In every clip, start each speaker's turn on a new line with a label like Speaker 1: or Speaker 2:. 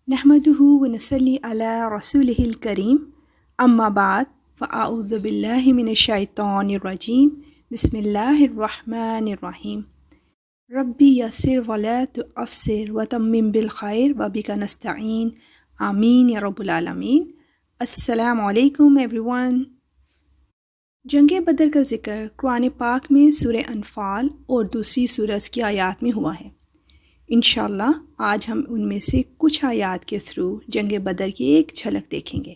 Speaker 1: نحمده ونصلي على رسوله الكريم اما بعد فاعوذ بالله من الشیطان الرجیم بسم اللہ الرحمن الرحیم ربی یسر ولا تعسر وتمم بالخیر وبک نستعین آمین یا رب العالمین۔ السلام علیکم ایوری جنگ بدر کا ذکر قرآن پاک میں سورہ انفال اور دوسری سورج کی آیات میں ہوا ہے۔ انشاءاللہ آج ہم ان میں سے کچھ آیات کے تھرو جنگ بدر کی ایک جھلک دیکھیں گے۔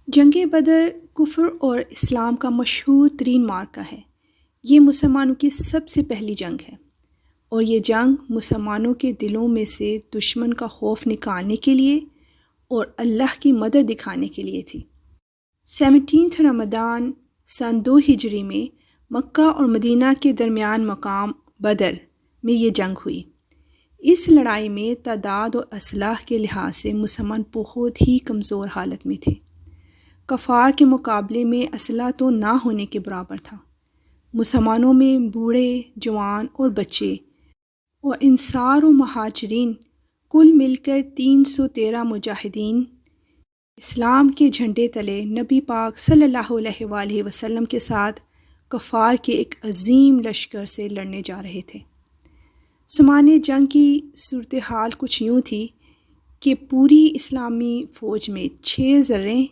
Speaker 1: جنگ بدر کفر اور اسلام کا مشہور ترین معرکہ ہے۔ یہ مسلمانوں کی سب سے پہلی جنگ ہے اور یہ جنگ مسلمانوں کے دلوں میں سے دشمن کا خوف نکالنے کے لیے اور اللہ کی مدد دکھانے کے لیے تھی۔ 17 رمضان سن 2 ہجری میں مکہ اور مدینہ کے درمیان مقام بدر میں یہ جنگ ہوئی۔ اس لڑائی میں تعداد اور اسلحہ کے لحاظ سے مسلمان بہت ہی کمزور حالت میں تھے۔ کفار کے مقابلے میں اسلحہ تو نہ ہونے کے برابر تھا۔ مسلمانوں میں بوڑھے، جوان اور بچے اور انصار و مہاجرین کل مل کر 313 مجاہدین اسلام کے جھنڈے تلے نبی پاک صلی اللہ علیہ وآلہ وسلم کے ساتھ کفار کے ایک عظیم لشکر سے لڑنے جا رہے تھے۔ سمانے جنگ کی صورتحال کچھ یوں تھی کہ پوری اسلامی فوج میں 6 زریں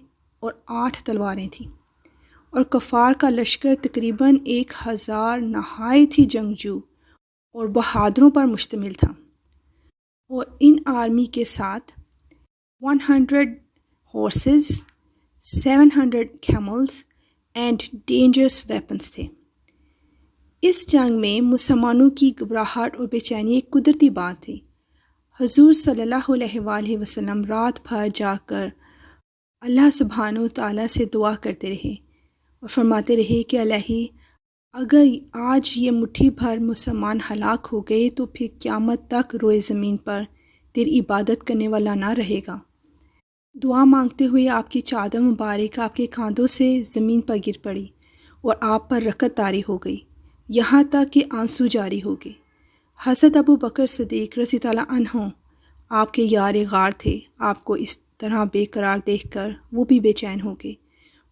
Speaker 1: اور 8 تلواریں تھیں اور کفار کا لشکر تقریباً 1000 نہایت ہی جنگجو اور بہادروں پر مشتمل تھا، اور ان آرمی کے ساتھ 100 horses, 700 camels and dangerous weapons تھے۔ اس جنگ میں مسلمانوں کی گھبراہٹ اور بے چینی ایک قدرتی بات تھی۔ حضور صلی اللہ علیہ وآلہ وسلم رات بھر جا کر اللہ سبحانہ وتعالیٰ سے دعا کرتے رہے اور فرماتے رہے کہ الہی، اگر آج یہ مٹھی بھر مسلمان ہلاک ہو گئے تو پھر قیامت تک روئے زمین پر تیری عبادت کرنے والا نہ رہے گا۔ دعا مانگتے ہوئے آپ کی چادر مبارک آپ کے کاندھوں سے زمین پر گر پڑی اور آپ پر رکت طاری ہو گئی، یہاں تک کہ آنسو جاری ہو گئے۔ حضرت ابو بکر صدیق رضی اللہ عنہ آپ کے یار غار تھے۔ آپ کو اس طرح بے قرار دیکھ کر وہ بھی بے چین ہو گئے۔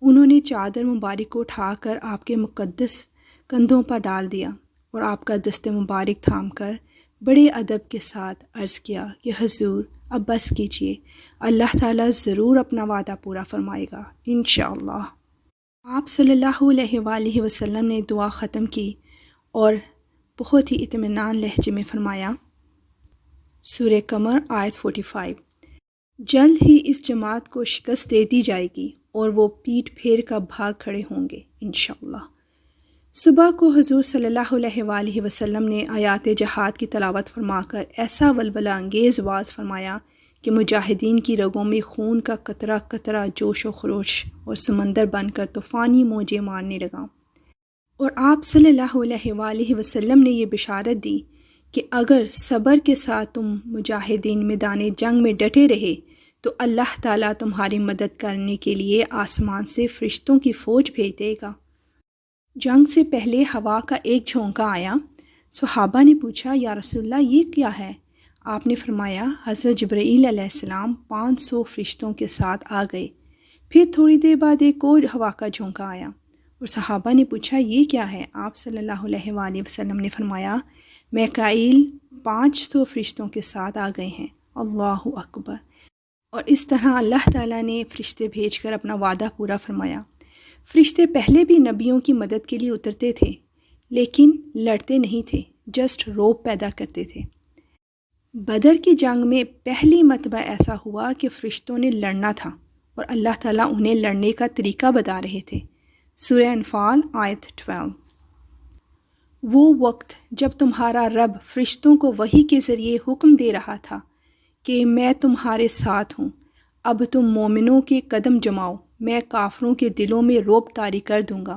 Speaker 1: انہوں نے چادر مبارک کو اٹھا کر آپ کے مقدس کندھوں پر ڈال دیا اور آپ کا دست مبارک تھام کر بڑے ادب کے ساتھ عرض کیا کہ حضور اب بس کیجئے، اللہ تعالیٰ ضرور اپنا وعدہ پورا فرمائے گا انشاءاللہ۔ آپ صلی اللہ علیہ وآلہ وسلم نے دعا ختم کی اور بہت ہی اطمینان لہجے میں فرمایا، سورہ قمر آیت 45، جلد ہی اس جماعت کو شکست دے دی جائے گی اور وہ پیٹ پھیر کر بھاگ کھڑے ہوں گے انشاءاللہ۔ صبح کو حضور صلی اللہ علیہ وآلہ وسلم نے آیات جہاد کی تلاوت فرما کر ایسا ولولہ انگیز واز فرمایا کہ مجاہدین کی رگوں میں خون کا قطرہ قطرہ جوش و خروش اور سمندر بن کر طوفانی موجیں مارنے لگا، اور آپ صلی اللہ علیہ وآلہ وسلم نے یہ بشارت دی کہ اگر صبر کے ساتھ تم مجاہدین میدان جنگ میں ڈٹے رہے تو اللہ تعالیٰ تمہاری مدد کرنے کے لیے آسمان سے فرشتوں کی فوج بھیج دے گا۔ جنگ سے پہلے ہوا کا ایک جھونکا آیا۔ صحابہ نے پوچھا، یا رسول اللہ یہ کیا ہے؟ آپ نے فرمایا، حضرت جبرائیل علیہ السلام 500 فرشتوں کے ساتھ آ گئے۔ پھر تھوڑی دیر بعد ایک اور ہوا کا جھونکا آیا اور صحابہ نے پوچھا یہ کیا ہے؟ آپ صلی اللہ علیہ وآلہ وسلم نے فرمایا، میکائیل 500 فرشتوں کے ساتھ آ گئے ہیں۔ اللہ اکبر۔ اور اس طرح اللہ تعالیٰ نے فرشتے بھیج کر اپنا وعدہ پورا فرمایا۔ فرشتے پہلے بھی نبیوں کی مدد کے لیے اترتے تھے لیکن لڑتے نہیں تھے، جسٹ روب پیدا کرتے تھے۔ بدر کی جنگ میں پہلی مرتبہ ایسا ہوا کہ فرشتوں نے لڑنا تھا اور اللہ تعالیٰ انہیں لڑنے کا طریقہ بتا رہے تھے۔ سورہ انفال آیت 12۔ وہ وقت جب تمہارا رب فرشتوں کو وحی کے ذریعے حکم دے رہا تھا کہ میں تمہارے ساتھ ہوں، اب تم مومنوں کے قدم جماؤ، میں کافروں کے دلوں میں رعب طاری کر دوں گا،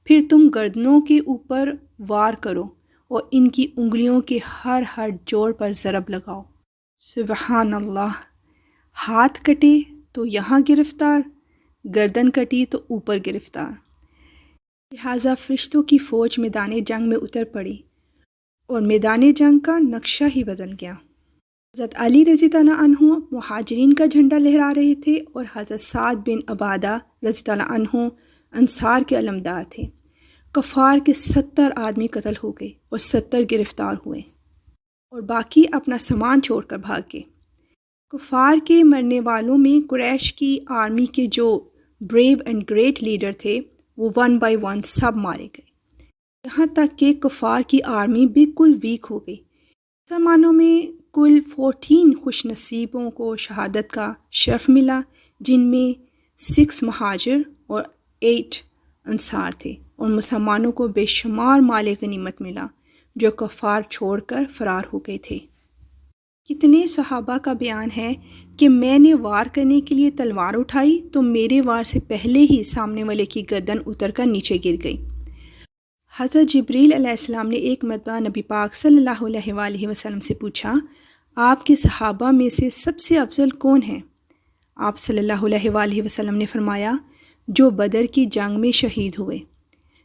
Speaker 1: پھر تم گردنوں کے اوپر وار کرو اور ان کی انگلیوں کے ہر جوڑ پر ضرب لگاؤ۔ سبحان اللہ۔ ہاتھ کٹے تو یہاں گرفتار، گردن کٹی تو اوپر گرفتار۔ لہٰذا فرشتوں کی فوج میدان جنگ میں اتر پڑی اور میدان جنگ کا نقشہ ہی بدل گیا۔ حضرت علی رضی اللہ عنہ مہاجرین کا جھنڈا لہرا رہے تھے اور حضرت سعد بن عبادہ رضی اللہ عنہ انصار کے علمدار تھے۔ کفار کے 70 آدمی قتل ہو گئے اور 70 گرفتار ہوئے اور باقی اپنا سامان چھوڑ کر بھاگ گئے۔ کفار کے مرنے والوں میں قریش کی آرمی کے جو بریو اینڈ گریٹ لیڈر تھے وہ 1 بائی 1 سب مارے گئے، یہاں تک کہ کفار کی آرمی بالکل ویک ہو گئی۔ مسلمانوں میں کل 14 خوش نصیبوں کو شہادت کا شرف ملا، جن میں 6 مہاجر اور 8 انصار تھے، اور مسلمانوں کو بے شمار مال غنیمت ملا جو کفار چھوڑ کر فرار ہو گئے تھے۔ کتنے صحابہ کا بیان ہے کہ میں نے وار کرنے کے لیے تلوار اٹھائی تو میرے وار سے پہلے ہی سامنے والے کی گردن اتر کر نیچے گر گئی۔ حضرت جبریل علیہ السلام نے ایک مرتبہ نبی پاک صلی اللہ علیہ وآلہ وسلم سے پوچھا، آپ کے صحابہ میں سے سب سے افضل کون ہیں؟ آپ صلی اللہ علیہ وآلہ وسلم نے فرمایا، جو بدر کی جنگ میں شہید ہوئے۔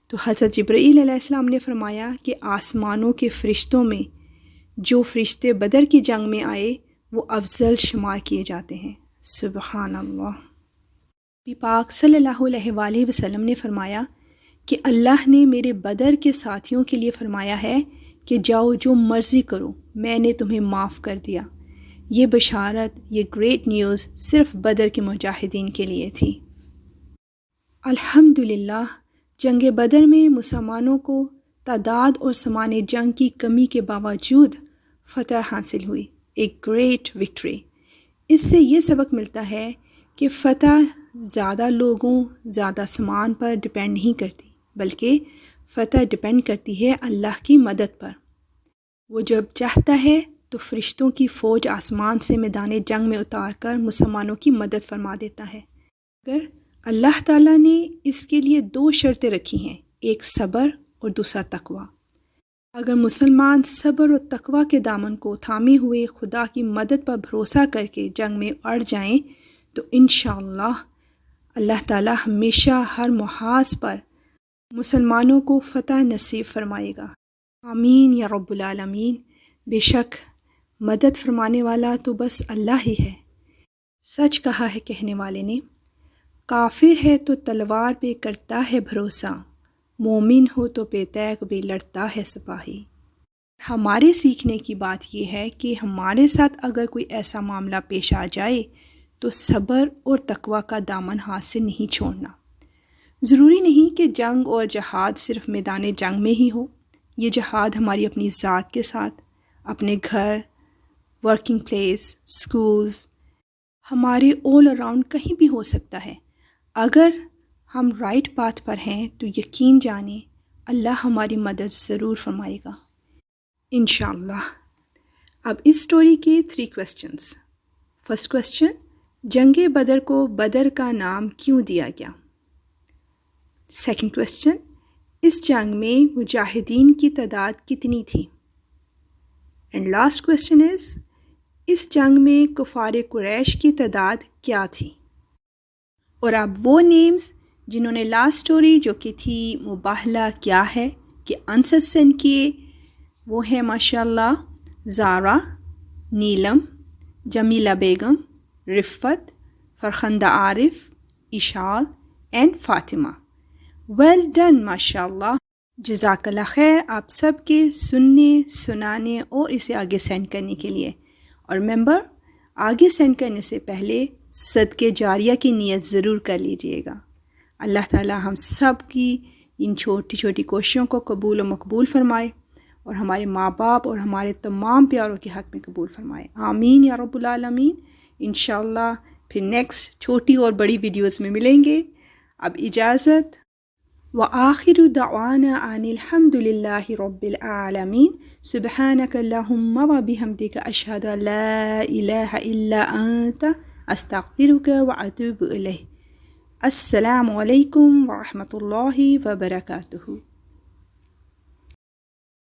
Speaker 1: تو حضرت جبریل علیہ السلام نے فرمایا کہ آسمانوں کے فرشتوں میں جو فرشتے بدر کی جنگ میں آئے وہ افضل شمار کیے جاتے ہیں۔ سبحان اللہ۔ نبی پاک صلی اللہ علیہ وآلہ وسلم نے فرمایا کہ اللہ نے میرے بدر کے ساتھیوں کے لیے فرمایا ہے کہ جاؤ جو مرضی کرو، میں نے تمہیں معاف کر دیا۔ یہ بشارت، یہ گریٹ نیوز صرف بدر کے مجاہدین کے لیے تھی۔ الحمدللہ جنگ بدر میں مسلمانوں کو تعداد اور سامان جنگ کی کمی کے باوجود فتح حاصل ہوئی، ایک گریٹ وکٹری۔ اس سے یہ سبق ملتا ہے کہ فتح زیادہ لوگوں، زیادہ سامان پر ڈپینڈ نہیں کرتی، بلکہ فتح ڈپینڈ کرتی ہے اللہ کی مدد پر۔ وہ جب چاہتا ہے تو فرشتوں کی فوج آسمان سے میدان جنگ میں اتار کر مسلمانوں کی مدد فرما دیتا ہے، مگر اللہ تعالیٰ نے اس کے لیے 2 شرطیں رکھی ہیں، ایک صبر اور دوسرا تقوی۔ اگر مسلمان صبر اور تقوی کے دامن کو تھامے ہوئے خدا کی مدد پر بھروسہ کر کے جنگ میں اڑ جائیں تو انشاءاللہ اللہ تعالیٰ ہمیشہ ہر محاذ پر مسلمانوں کو فتح نصیب فرمائے گا۔ آمین یا رب العالمین۔ بے شک مدد فرمانے والا تو بس اللہ ہی ہے۔ سچ کہا ہے کہنے والے نے، کافر ہے تو تلوار پہ کرتا ہے بھروسہ، مومن ہو تو بے تیغ بھی لڑتا ہے سپاہی۔ ہمارے سیکھنے کی بات یہ ہے کہ ہمارے ساتھ اگر کوئی ایسا معاملہ پیش آ جائے تو صبر اور تقوی کا دامن ہاتھ سے نہیں چھوڑنا۔ ضروری نہیں کہ جنگ اور جہاد صرف میدان جنگ میں ہی ہو، یہ جہاد ہماری اپنی ذات کے ساتھ، اپنے گھر، ورکنگ پلیس، سکولز، ہمارے آل اراؤنڈ کہیں بھی ہو سکتا ہے۔ اگر ہم رائٹ پاتھ پر ہیں تو یقین جانیں اللہ ہماری مدد ضرور فرمائے گا انشاءاللہ۔ اب اس سٹوری کے 3 کوسچنز۔ فرسٹ کوسچن، جنگ بدر کو بدر کا نام کیوں دیا گیا؟ سیکنڈ کوسچن، اس جنگ میں مجاہدین کی تعداد کتنی تھی؟ اینڈ لاسٹ کوسچن از، اس جنگ میں کفار قریش کی تعداد کیا تھی؟ اور اب وہ نیمز جنہوں نے لاسٹ سٹوری جو کہ تھی مباہلہ کیا ہے کہ آنسر سینڈ کیے، وہ ہیں ماشاءاللہ زارا، نیلم، جمیلہ بیگم، رفت، فرخندہ عارف، اشال اینڈ فاطمہ۔ ویل ڈن ماشاءاللہ، جزاک اللہ خیر آپ سب کے سننے، سنانے اور اسے آگے سینڈ کرنے کے لیے۔ اور ریممبر، آگے سینڈ کرنے سے پہلے صدقے جاریہ کی نیت ضرور کر لیجئے گا۔ اللہ تعالی ہم سب کی ان چھوٹی چھوٹی کوششوں کو قبول و مقبول فرمائے اور ہمارے ماں باپ اور ہمارے تمام پیاروں کے حق میں قبول فرمائے، آمین یا رب العالمین۔ انشاءاللہ پھر نیکسٹ چھوٹی اور بڑی ویڈیوز میں ملیں گے۔ اب اجازت، وآخر دعوانا ان الحمد للہ رب العالمین، سبحانک اللہم وبحمدک، اشہد ان لا الہ الا انت، استغفرک واتوب الیک۔ السلام علیکم ورحمۃ اللہ وبرکاتہ۔